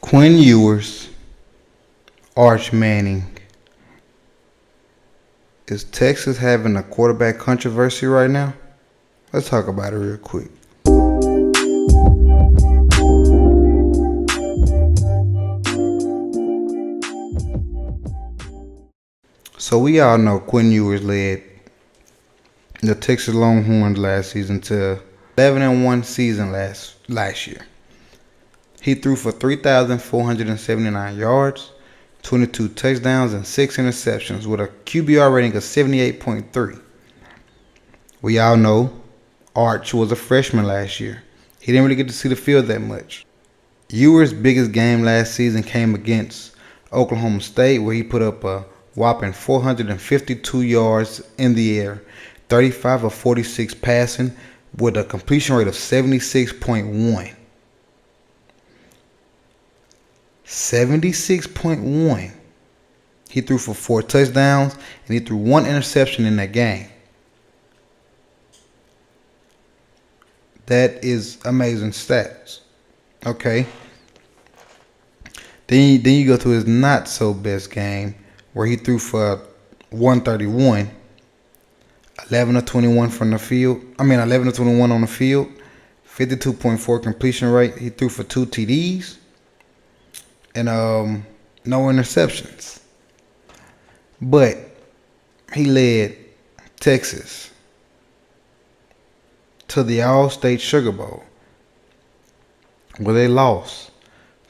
Quinn Ewers, Arch Manning. Is Texas having a quarterback controversy right now? Let's talk about it real quick. So we all know Quinn Ewers led the Texas Longhorns last season to 11-1 season last year. He threw for 3,479 yards, 22 touchdowns, and 6 interceptions with a QBR rating of 78.3. We all know Arch was a freshman last year. He didn't really get to see the field that much. Ewers' biggest game last season came against Oklahoma State, where he put up a whopping 452 yards in the air, 35 of 46 passing, with a completion rate of 76.1. 76.1. He threw for 4 touchdowns, and he threw 1 interception in that game. That is amazing stats. Okay. Then you go to his not so best game, where he threw for 131, 11 of 21 from the field. 11 of 21 on the field, 52.4 completion rate. He threw for 2 TDs and no interceptions. But he led Texas to the All-State Sugar Bowl, where they lost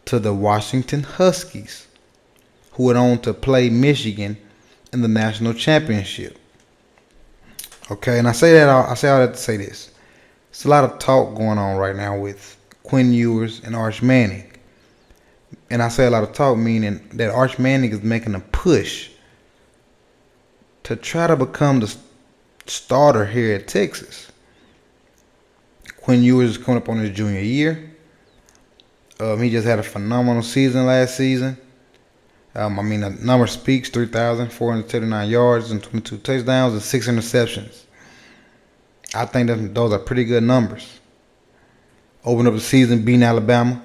to the Washington Huskies, who went on to play Michigan in the national championship. Okay, and I say all that to say this. It's a lot of talk going on right now with Quinn Ewers and Arch Manning. And I say a lot of talk, meaning that Arch Manning is making a push to try to become the starter here at Texas. Quinn Ewers is coming up on his junior year. He just had a phenomenal season last season. The number speaks: 3,479 yards and 22 touchdowns and 6 interceptions. I think that those are pretty good numbers. Opened up the season beating Alabama.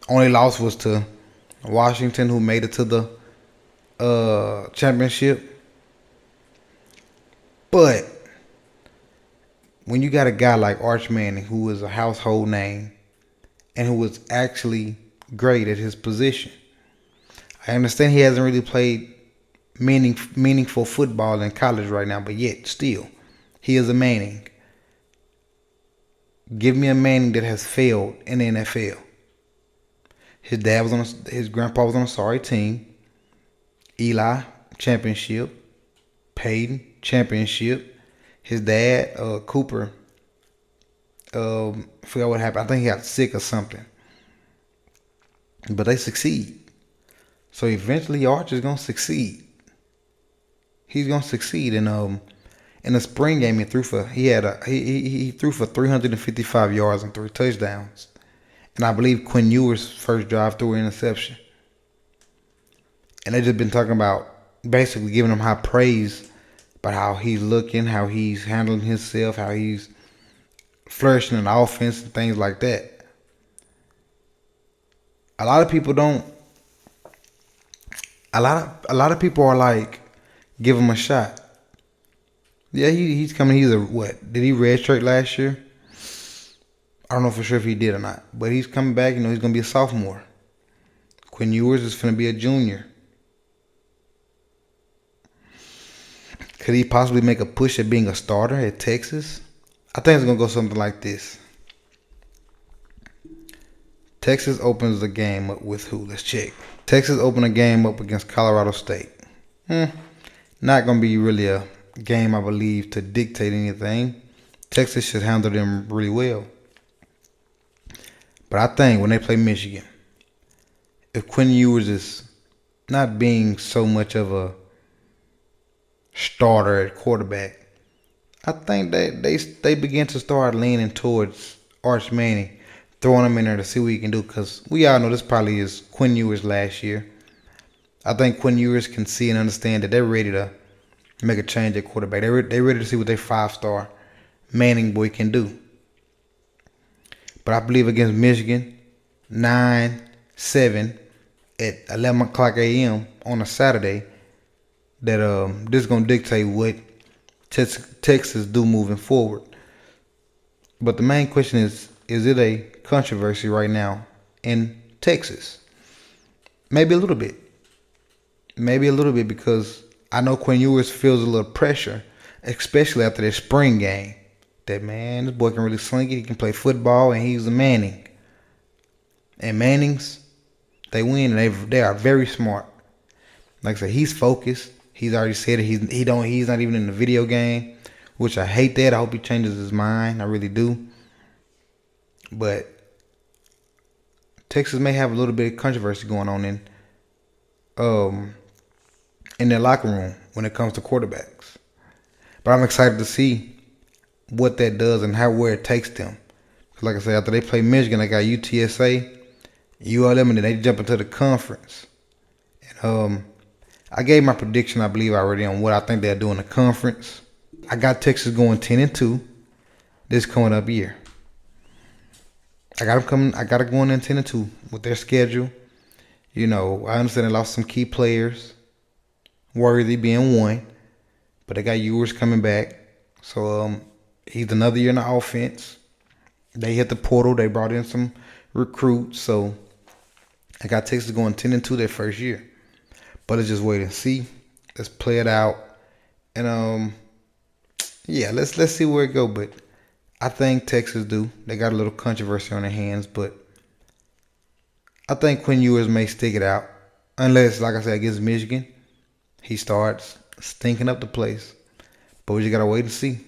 Only loss was to Washington, who made it to the championship. But when you got a guy like Arch Manning, who is a household name and who was actually great at his position, I understand he hasn't really played meaningful football in college right now, but yet still, he is a Manning. Give me a Manning that has failed in the NFL. His grandpa was on a sorry team. Eli, championship. Peyton, championship. His dad, Cooper, forgot what happened. I think he got sick or something. But they succeed. So eventually Arch is gonna succeed. He's gonna succeed. And in the spring game he threw for 355 yards and 3 touchdowns. And I believe Quinn Ewers' first drive threw an interception. And they just been talking about basically giving him high praise about how he's looking, how he's handling himself, how he's flourishing in the offense and things like that. A lot of people are like, give him a shot. Yeah, he's coming. He's did he redshirt last year? I don't know for sure if he did or not. But he's coming back. He's going to be a sophomore. Quinn Ewers is going to be a junior. Could he possibly make a push at being a starter at Texas? I think it's going to go something like this. Texas opens the game up with who? Let's check. Texas opened a game up against Colorado State. Not going to be really a game, I believe, to dictate anything. Texas should handle them really well. But I think when they play Michigan, if Quinn Ewers is not being so much of a starter at quarterback, I think they begin to start leaning towards Arch Manning, throwing him in there to see what he can do. Because we all know this probably is Quinn Ewers' last year. I think Quinn Ewers can see and understand that they're ready to make a change at quarterback. They're ready to see what their 5-star Manning boy can do. But I believe against Michigan, 9, 7 at 11 o'clock a.m. on a Saturday. That this is gonna dictate what Texas do moving forward. But the main question is it a controversy right now in Texas? Maybe a little bit. Maybe a little bit because I know Quinn Ewers feels a little pressure, especially after that spring game. That man, this boy can really sling it. He can play football, and he's a Manning. And Mannings, they win, and they are very smart. Like I said, he's focused. He's already said it. He's not even in the video game, which I hate that. I hope he changes his mind. I really do. But Texas may have a little bit of controversy going on in their locker room when it comes to quarterbacks. But I'm excited to see what that does and where it takes them. Because like I said, after they play Michigan, they got UTSA, ULM, and then they jump into the conference. And I gave my prediction, I believe, already on what I think they'll do in the conference. I got Texas going 10-2 this coming up year. I got it going in 10-2 with their schedule. You know, I understand they lost some key players, Worthy being one, but they got Ewers coming back. So he's another year in the offense. They hit the portal. They brought in some recruits. So I got Texas going 10-2 their first year. But let's just wait and see. Let's play it out. And yeah, let's see where it go. But I think Texas do. They got a little controversy on their hands, but I think Quinn Ewers may stick it out. Unless, like I said, against Michigan, he starts stinking up the place. But we just gotta wait and see.